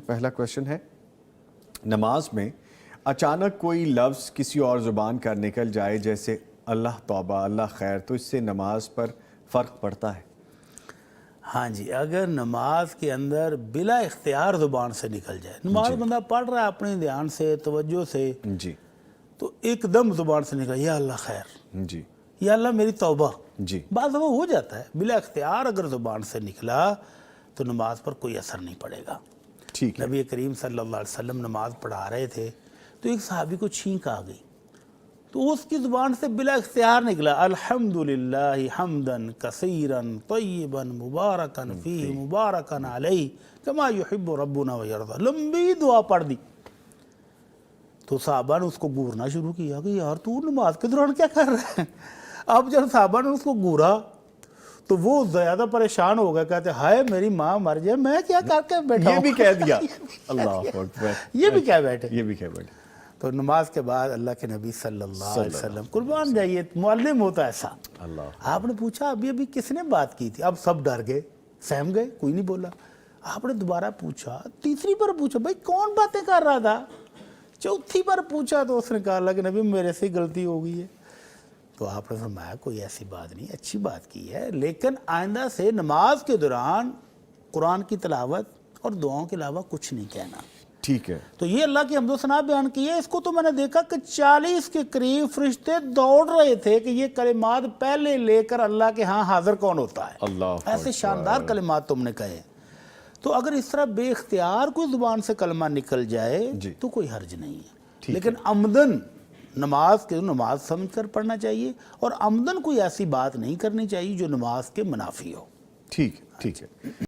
پہلا کویشچن ہے، نماز میں اچانک کوئی لفظ کسی اور زبان کا نکل جائے جیسے اللہ توبہ، اللہ خیر، تو اس سے نماز پر فرق پڑتا ہے؟ ہاں جی، اگر نماز کے اندر بلا اختیار زبان سے نکل جائے، نماز بندہ پڑھ رہا ہے اپنے دھیان سے، توجہ سے، جی تو ایک دم زبان سے نکل یا اللہ خیر، جی یا اللہ میری توبہ، جی بعض دفعہ ہو جاتا ہے، بلا اختیار اگر زبان سے نکلا تو نماز پر کوئی اثر نہیں پڑے گا۔ ٹھیک ہے، نبی کریم صلی اللہ علیہ وسلم نماز پڑھا رہے تھے تو ایک صحابی کو چھینک آ گئی، تو اس کی زبان سے بلا اختیار نکلا الحمدللہ حمدن کثیرا طیبا مبارکا فیہ مبارکا علیہ کما یحب ربنا ویرضا، لمبی دعا پڑھ دی۔ تو صحابہ نے اس کو گورنا شروع کیا کہ یار تو نماز کے دوران کیا کر رہا ہے؟ اب جب صحابہ نے اس کو گورا تو وہ زیادہ پریشان ہو گئے، کہتے ہائے میری ماں مر جائے، میں کیا کر کے بیٹھا یہ ہوں؟ بھی کہہ دیا اللہ اکبر، یہ بھی کیا بیٹھے؟ یہ بھی کہہ بیٹھے۔ تو نماز کے بعد اللہ کے نبی صلی اللہ علیہ وسلم، قربان جائیے معلم ہوتا ایسا، اللہ آپ نے پوچھا ابھی کس نے بات کی تھی؟ اب سب ڈر گئے، سہم گئے، کوئی نہیں بولا۔ آپ نے دوبارہ پوچھا، تیسری بار پوچھا، بھائی کون باتیں کر رہا تھا؟ چوتھی بار پوچھا تو اس نے کہا اللہ کے نبی میرے سے غلطی ہو گئی ہے۔ تو آپ نے فرمایا کوئی ایسی بات نہیں، اچھی بات کی ہے، لیکن آئندہ سے نماز کے دوران قرآن کی تلاوت اور دعاؤں کے علاوہ کچھ نہیں کہنا۔ ٹھیک ہے، تو یہ اللہ کی حمد و ثنا بیان کی ہے۔ اس کو تو میں نے دیکھا کہ 40 کے قریب فرشتے دوڑ رہے تھے کہ یہ کلمات پہلے لے کر اللہ کے ہاں حاضر کون ہوتا ہے۔ اللہ ایسے شاندار کلمات تم نے کہے۔ تو اگر اس طرح بے اختیار کوئی زبان سے کلمہ نکل جائے تو کوئی حرج نہیں ہے، لیکن عمدن نماز سمجھ کر پڑھنا چاہیے، اور عمدن کوئی ایسی بات نہیں کرنی چاہیے جو نماز کے منافی ہو۔ ٹھیک ہے۔